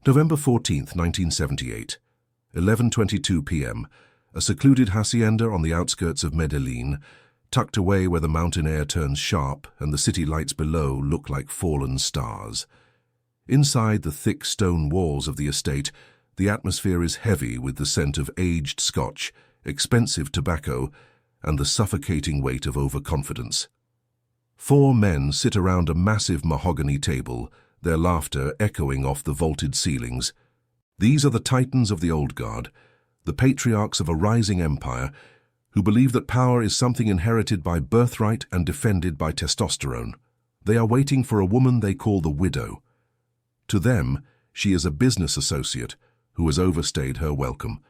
November 14, 1978, 11:22 p.m., a secluded hacienda on the outskirts of Medellin, tucked away where the mountain air turns sharp and the city lights below look like fallen stars. Inside the thick stone walls of the estate, the atmosphere is heavy with the scent of aged scotch, expensive tobacco, and the suffocating weight of overconfidence. 4 men sit around a massive mahogany table, their laughter echoing off the vaulted ceilings. These are the titans of the old guard, the patriarchs of a rising empire, who believe that power is something inherited by birthright and defended by testosterone. They are waiting for a woman they call the widow. To them, she is a business associate who has overstayed her welcome,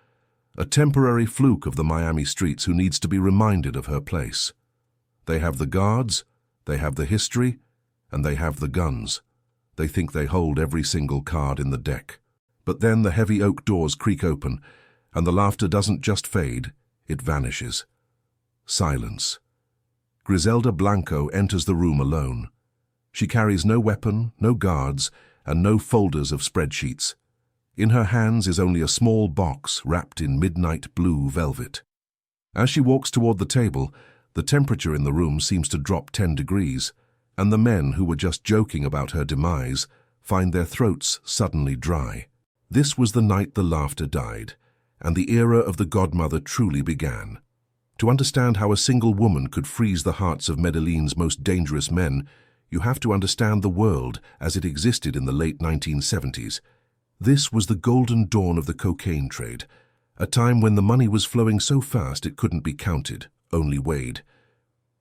a temporary fluke of the Miami streets who needs to be reminded of her place. They have the guards, they have the history, and they have the guns. They think they hold every single card in the deck. But then the heavy oak doors creak open, and the laughter doesn't just fade, it vanishes. Silence. Griselda Blanco enters the room alone. She carries no weapon, no guards, and no folders of spreadsheets. In her hands is only a small box wrapped in midnight blue velvet. As she walks toward the table, the temperature in the room seems to drop 10 degrees, and the men who were just joking about her demise find their throats suddenly dry. This was the night the laughter died, and the era of the godmother truly began. To understand how a single woman could freeze the hearts of Medellin's most dangerous men, you have to understand the world as it existed in the late 1970s. This was the golden dawn of the cocaine trade, a time when the money was flowing so fast it couldn't be counted, only weighed.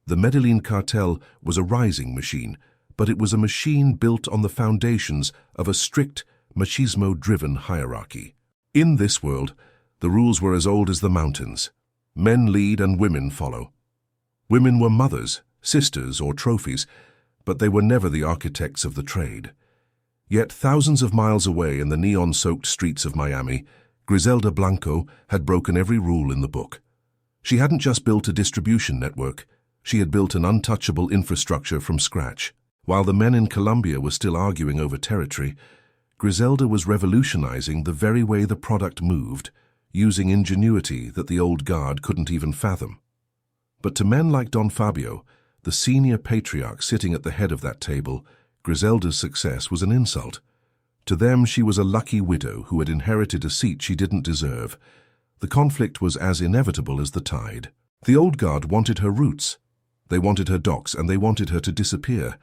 The Medellin cartel was a rising machine, but it was a machine built on the foundations of a strict, machismo-driven hierarchy. In this world, the rules were as old as the mountains. Men lead and women follow. Women were mothers, sisters, or trophies, but they were never the architects of the trade. Yet thousands of miles away in the neon-soaked streets of Miami, Griselda Blanco had broken every rule in the book. She hadn't just built a distribution network, she had built an untouchable infrastructure from scratch. While the men in Colombia were still arguing over territory, Griselda was revolutionizing the very way the product moved, using ingenuity that the old guard couldn't even fathom. But to men like Don Fabio, the senior patriarch sitting at the head of that table, Griselda's success was an insult. To them, she was a lucky widow who had inherited a seat she didn't deserve. The conflict was as inevitable as the tide. The old guard wanted her roots. They wanted her docks, and they wanted her to disappear.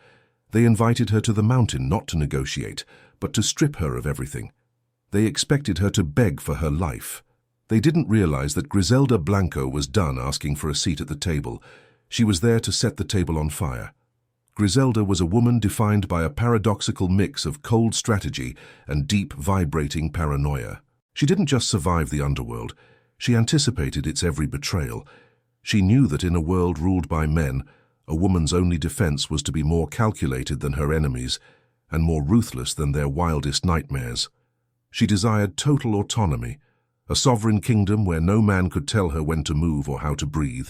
They invited her to the mountain not to negotiate, but to strip her of everything. They expected her to beg for her life. They didn't realize that Griselda Blanco was done asking for a seat at the table. She was there to set the table on fire. Griselda was a woman defined by a paradoxical mix of cold strategy and deep, vibrating paranoia. She didn't just survive the underworld. She anticipated its every betrayal. She knew that in a world ruled by men, a woman's only defense was to be more calculated than her enemies and more ruthless than their wildest nightmares. She desired total autonomy, a sovereign kingdom where no man could tell her when to move or how to breathe.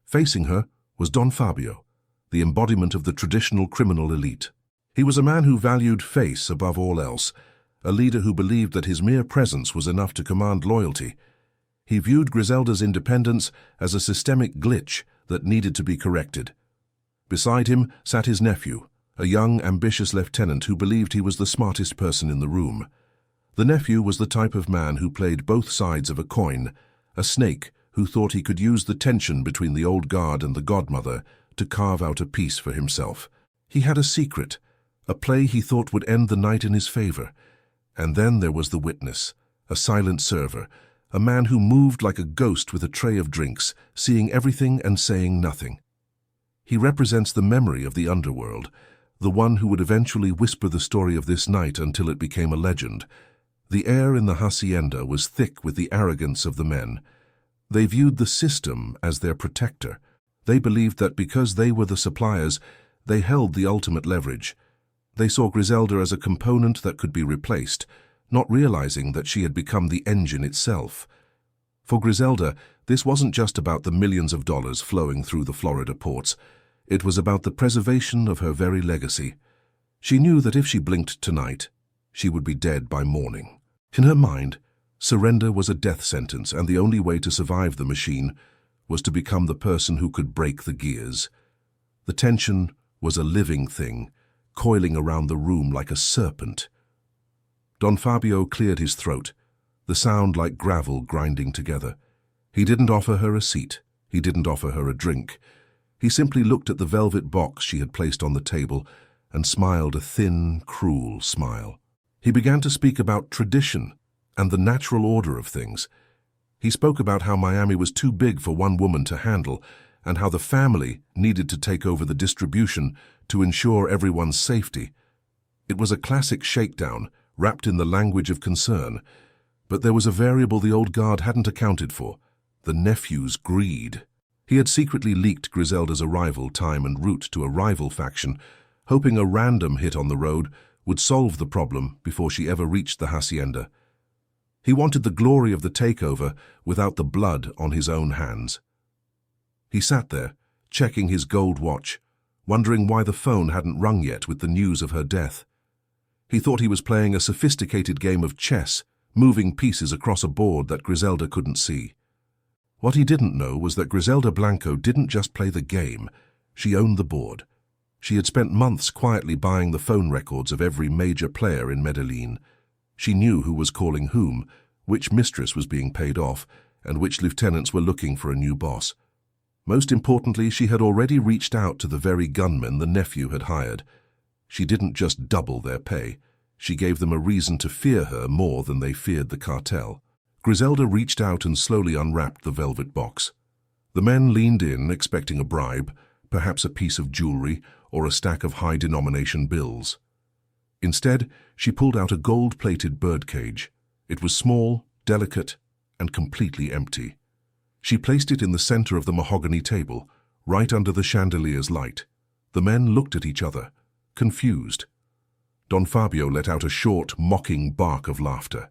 Facing her was Don Fabio, the embodiment of the traditional criminal elite. He was a man who valued face above all else, a leader who believed that his mere presence was enough to command loyalty. He viewed Griselda's independence as a systemic glitch that needed to be corrected. Beside him sat his nephew, a young, ambitious lieutenant who believed he was the smartest person in the room. The nephew was the type of man who played both sides of a coin, a snake who thought he could use the tension between the old guard and the godmother to carve out a peace for himself. He had a secret, a play he thought would end the night in his favor. And then there was the witness, a silent server, a man who moved like a ghost with a tray of drinks, seeing everything and saying nothing. He represents the memory of the underworld, the one who would eventually whisper the story of this night until it became a legend. The air in the hacienda was thick with the arrogance of the men. They viewed the system as their protector. They believed that because they were the suppliers, they held the ultimate leverage. They saw Griselda as a component that could be replaced, not realizing that she had become the engine itself. For Griselda, this wasn't just about the millions of dollars flowing through the Florida ports. It was about the preservation of her very legacy. She knew that if she blinked tonight, she would be dead by morning. In her mind, surrender was a death sentence, and the only way to survive the machine was to become the person who could break the gears. The tension was a living thing, coiling around the room like a serpent. Don Fabio cleared his throat, the sound like gravel grinding together. He didn't offer her a seat. He didn't offer her a drink. He simply looked at the velvet box she had placed on the table and smiled a thin, cruel smile. He began to speak about tradition and the natural order of things. He spoke about how Miami was too big for one woman to handle and how the family needed to take over the distribution to ensure everyone's safety. It was a classic shakedown, wrapped in the language of concern, but there was a variable the old guard hadn't accounted for: the nephew's greed. He had secretly leaked Griselda's arrival time and route to a rival faction, hoping a random hit on the road would solve the problem before she ever reached the hacienda. He wanted the glory of the takeover without the blood on his own hands. He sat there, checking his gold watch, wondering why the phone hadn't rung yet with the news of her death. He thought he was playing a sophisticated game of chess, moving pieces across a board that Griselda couldn't see. What he didn't know was that Griselda Blanco didn't just play the game, she owned the board. She had spent months quietly buying the phone records of every major player in Medellin. She knew who was calling whom, which mistress was being paid off, and which lieutenants were looking for a new boss. Most importantly, she had already reached out to the very gunmen the nephew had hired. She didn't just double their pay. She gave them a reason to fear her more than they feared the cartel. Griselda reached out and slowly unwrapped the velvet box. The men leaned in, expecting a bribe, perhaps a piece of jewelry or a stack of high-denomination bills. Instead, she pulled out a gold-plated birdcage. It was small, delicate, and completely empty. She placed it in the center of the mahogany table, right under the chandelier's light. The men looked at each other, confused. Don Fabio let out a short, mocking bark of laughter.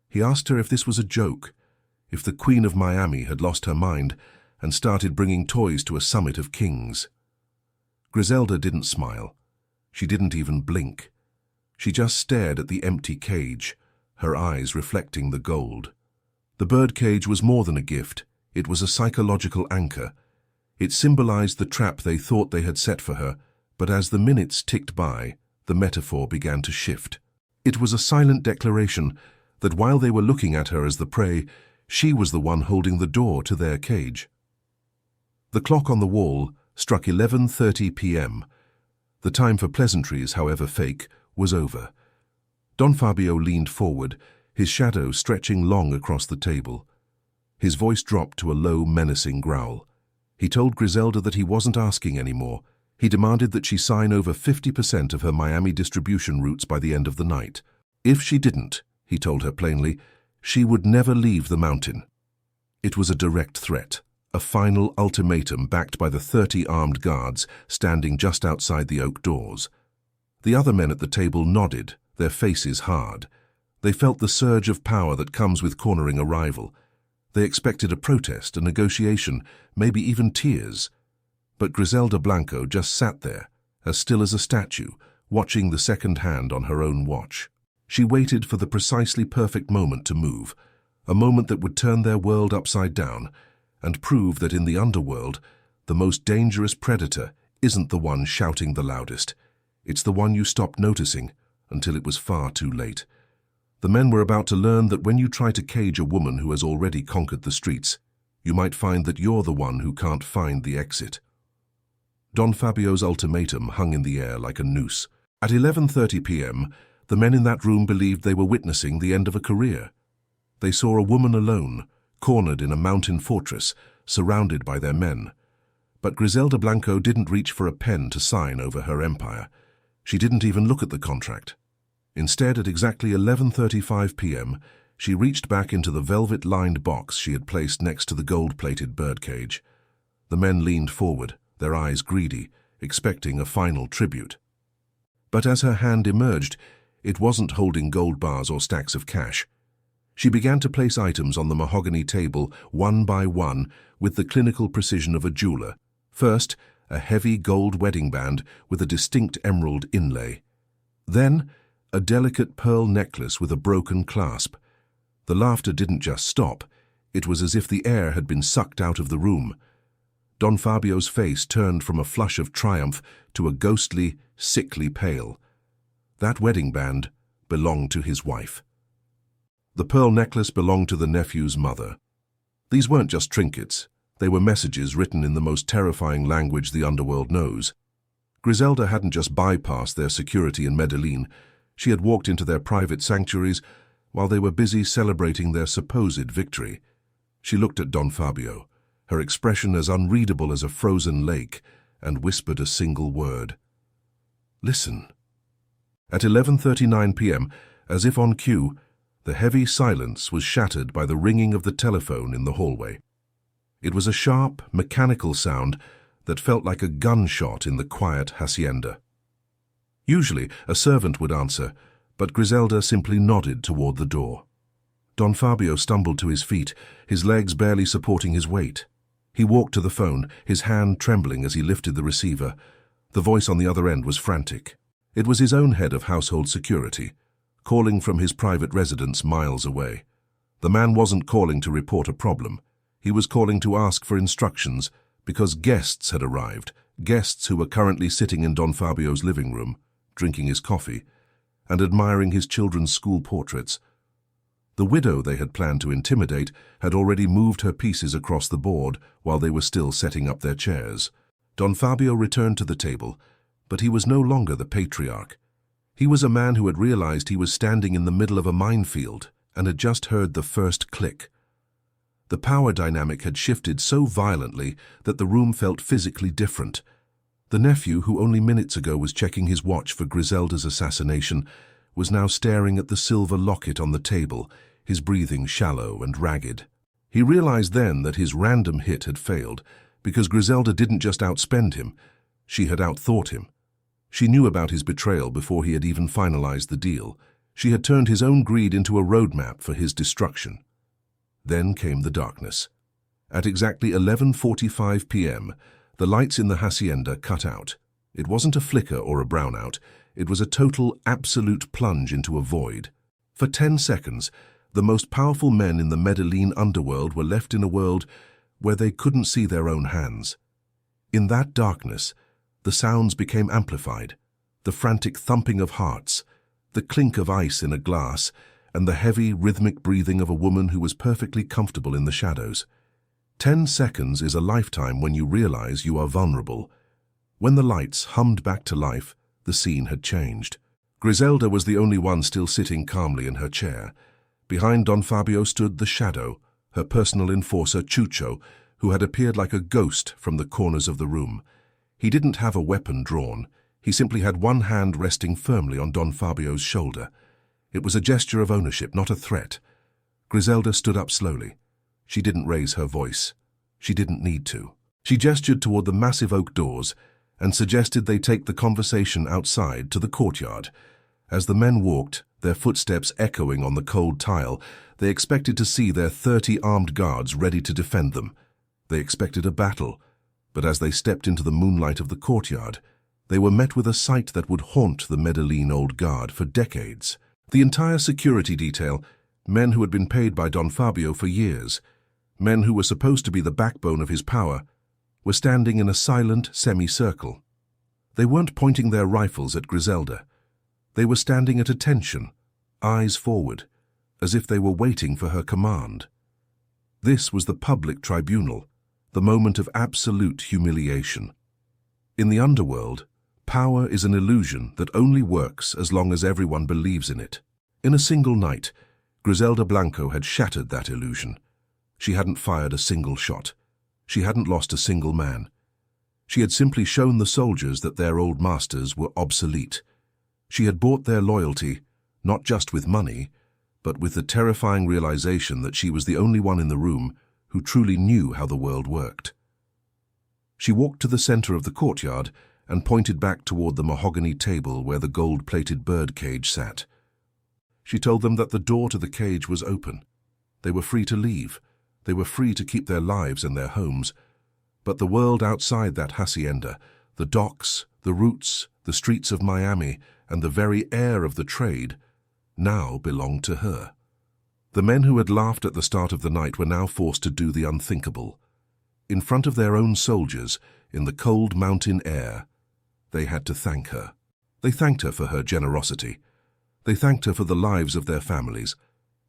He asked her if this was a joke, if the Queen of Miami had lost her mind and started bringing toys to a summit of kings. Griselda didn't smile. She didn't even blink. She just stared at the empty cage, her eyes reflecting the gold. The birdcage was more than a gift. It was a psychological anchor. It symbolized the trap they thought they had set for her, but as the minutes ticked by, the metaphor began to shift. It was a silent declaration that while they were looking at her as the prey, she was the one holding the door to their cage. The clock on the wall struck 11:30 p.m. The time for pleasantries, however fake, was over. Don Fabio leaned forward, his shadow stretching long across the table. His voice dropped to a low, menacing growl. He told Griselda that he wasn't asking anymore. He demanded that she sign over 50% of her Miami distribution routes by the end of the night. If she didn't, he told her plainly, she would never leave the mountain. It was a direct threat, a final ultimatum backed by the 30 armed guards standing just outside the oak doors. The other men at the table nodded, their faces hard. They felt the surge of power that comes with cornering a rival. They expected a protest, a negotiation, maybe even tears. But Griselda Blanco just sat there, as still as a statue, watching the second hand on her own watch. She waited for the precisely perfect moment to move, a moment that would turn their world upside down and prove that in the underworld, the most dangerous predator isn't the one shouting the loudest. It's the one you stop noticing until it was far too late. The men were about to learn that when you try to cage a woman who has already conquered the streets, you might find that you're the one who can't find the exit. Don Fabio's ultimatum hung in the air like a noose. At 11:30 p.m., the men in that room believed they were witnessing the end of a career. They saw a woman alone, cornered in a mountain fortress, surrounded by their men. But Griselda Blanco didn't reach for a pen to sign over her empire. She didn't even look at the contract. Instead, at exactly 11:35 p.m., she reached back into the velvet-lined box she had placed next to the gold-plated birdcage. The men leaned forward, their eyes greedy, expecting a final tribute. But as her hand emerged, it wasn't holding gold bars or stacks of cash. She began to place items on the mahogany table, one by one, with the clinical precision of a jeweler. First, a heavy gold wedding band with a distinct emerald inlay. Then, a delicate pearl necklace with a broken clasp. The laughter didn't just stop. It was as if the air had been sucked out of the room. Don Fabio's face turned from a flush of triumph to a ghostly, sickly pale. That wedding band belonged to his wife. The pearl necklace belonged to the nephew's mother. These weren't just trinkets. They were messages written in the most terrifying language the underworld knows. Griselda hadn't just bypassed their security in Medellin. She had walked into their private sanctuaries while they were busy celebrating their supposed victory. She looked at Don Fabio, her expression as unreadable as a frozen lake, and whispered a single word. "Listen." At 11:39 p.m., as if on cue, the heavy silence was shattered by the ringing of the telephone in the hallway. It was a sharp, mechanical sound that felt like a gunshot in the quiet hacienda. Usually, a servant would answer, but Griselda simply nodded toward the door. Don Fabio stumbled to his feet, his legs barely supporting his weight. He walked to the phone, his hand trembling as he lifted the receiver. The voice on the other end was frantic. It was his own head of household security, calling from his private residence miles away. The man wasn't calling to report a problem. He was calling to ask for instructions because guests had arrived, guests who were currently sitting in Don Fabio's living room, drinking his coffee, and admiring his children's school portraits. The widow they had planned to intimidate had already moved her pieces across the board while they were still setting up their chairs. Don Fabio returned to the table, but he was no longer the patriarch. He was a man who had realized he was standing in the middle of a minefield and had just heard the first click. The power dynamic had shifted so violently that the room felt physically different. The nephew, who only minutes ago was checking his watch for Griselda's assassination, was now staring at the silver locket on the table, his breathing shallow and ragged. He realized then that his random hit had failed, because Griselda didn't just outspend him, she had outthought him. She knew about his betrayal before he had even finalized the deal. She had turned his own greed into a roadmap for his destruction. Then came the darkness. At exactly 11:45 p.m., the lights in the hacienda cut out. It wasn't a flicker or a brownout. It was a total, absolute plunge into a void. For 10 seconds, the most powerful men in the Medellin underworld were left in a world where they couldn't see their own hands. In that darkness, the sounds became amplified, the frantic thumping of hearts, the clink of ice in a glass, and the heavy, rhythmic breathing of a woman who was perfectly comfortable in the shadows. 10 seconds is a lifetime when you realize you are vulnerable. When the lights hummed back to life, the scene had changed. Griselda was the only one still sitting calmly in her chair. Behind Don Fabio stood the shadow, her personal enforcer Chucho, who had appeared like a ghost from the corners of the room. He didn't have a weapon drawn. He simply had one hand resting firmly on Don Fabio's shoulder. It was a gesture of ownership, not a threat. Griselda stood up slowly. She didn't raise her voice. She didn't need to. She gestured toward the massive oak doors and suggested they take the conversation outside to the courtyard. As the men walked, their footsteps echoing on the cold tile, they expected to see their 30 armed guards ready to defend them. They expected a battle, but as they stepped into the moonlight of the courtyard, they were met with a sight that would haunt the Medellin Old Guard for decades. The entire security detail, men who had been paid by Don Fabio for years, men who were supposed to be the backbone of his power, were standing in a silent semicircle. They weren't pointing their rifles at Griselda. They were standing at attention, eyes forward, as if they were waiting for her command. This was the public tribunal, the moment of absolute humiliation. In the underworld, power is an illusion that only works as long as everyone believes in it. In a single night, Griselda Blanco had shattered that illusion. She hadn't fired a single shot. She hadn't lost a single man. She had simply shown the soldiers that their old masters were obsolete. She had bought their loyalty, not just with money, but with the terrifying realization that she was the only one in the room who truly knew how the world worked. She walked to the center of the courtyard and pointed back toward the mahogany table where the gold-plated bird cage sat. She told them that the door to the cage was open. They were free to leave. They were free to keep their lives and their homes. But the world outside that hacienda, the docks, the routes, the streets of Miami, and the very air of the trade, now belonged to her. The men who had laughed at the start of the night were now forced to do the unthinkable. In front of their own soldiers, in the cold mountain air, they had to thank her. They thanked her for her generosity. They thanked her for the lives of their families.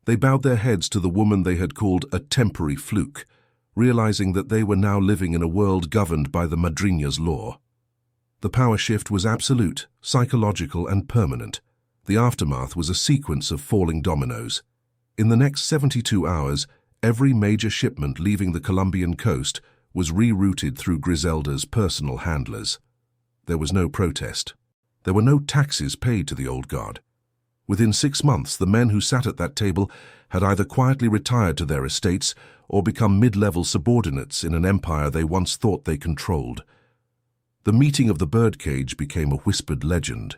They bowed their heads to the woman they had called a temporary fluke, realizing that they were now living in a world governed by the Madrinha's law. The power shift was absolute, psychological, and permanent. The aftermath was a sequence of falling dominoes. In the next 72 hours, every major shipment leaving the Colombian coast was rerouted through Griselda's personal handlers. There was no protest. There were no taxes paid to the old guard. Within 6 months, the men who sat at that table had either quietly retired to their estates or become mid-level subordinates in an empire they once thought they controlled. The meeting of the birdcage became a whispered legend,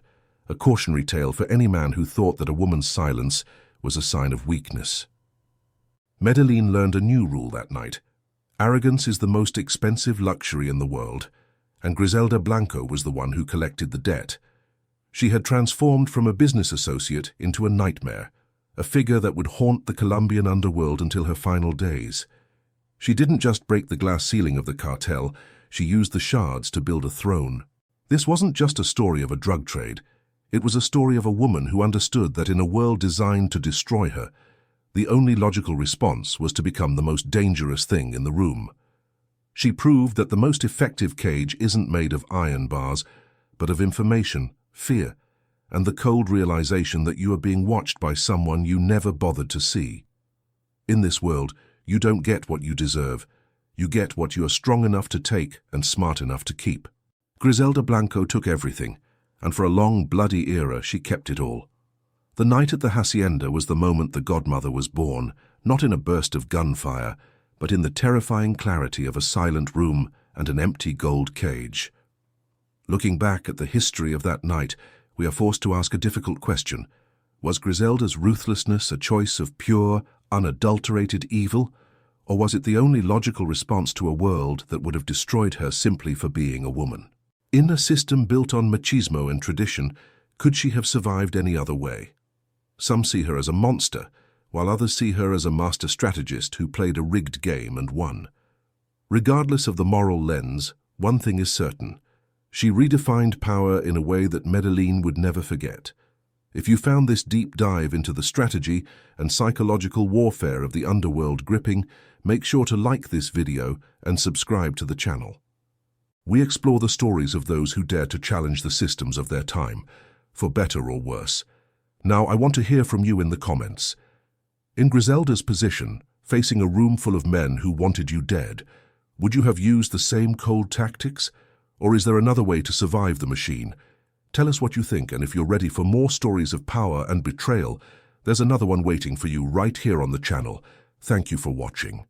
a cautionary tale for any man who thought that a woman's silence was a sign of weakness. Medellin learned a new rule that night. Arrogance is the most expensive luxury in the world, and Griselda Blanco was the one who collected the debt. She had transformed from a business associate into a nightmare, a figure that would haunt the Colombian underworld until her final days. She didn't just break the glass ceiling of the cartel, she used the shards to build a throne. This wasn't just a story of a drug trade. It was a story of a woman who understood that in a world designed to destroy her, the only logical response was to become the most dangerous thing in the room. She proved that the most effective cage isn't made of iron bars, but of information, fear, and the cold realization that you are being watched by someone you never bothered to see. In this world, you don't get what you deserve. You get what you are strong enough to take and smart enough to keep. Griselda Blanco took everything, and for a long, bloody era she kept it all. The night at the hacienda was the moment the godmother was born, not in a burst of gunfire, but in the terrifying clarity of a silent room and an empty gold cage. Looking back at the history of that night, we are forced to ask a difficult question. Was Griselda's ruthlessness a choice of pure, unadulterated evil, or was it the only logical response to a world that would have destroyed her simply for being a woman? In a system built on machismo and tradition, could she have survived any other way? Some see her as a monster, while others see her as a master strategist who played a rigged game and won. Regardless of the moral lens, one thing is certain. She redefined power in a way that Medellin would never forget. If you found this deep dive into the strategy and psychological warfare of the underworld gripping, make sure to like this video and subscribe to the channel. We explore the stories of those who dare to challenge the systems of their time, for better or worse. Now, I want to hear from you in the comments. In Griselda's position, facing a room full of men who wanted you dead, would you have used the same cold tactics? Or is there another way to survive the machine? Tell us what you think, and if you're ready for more stories of power and betrayal, there's another one waiting for you right here on the channel. Thank you for watching.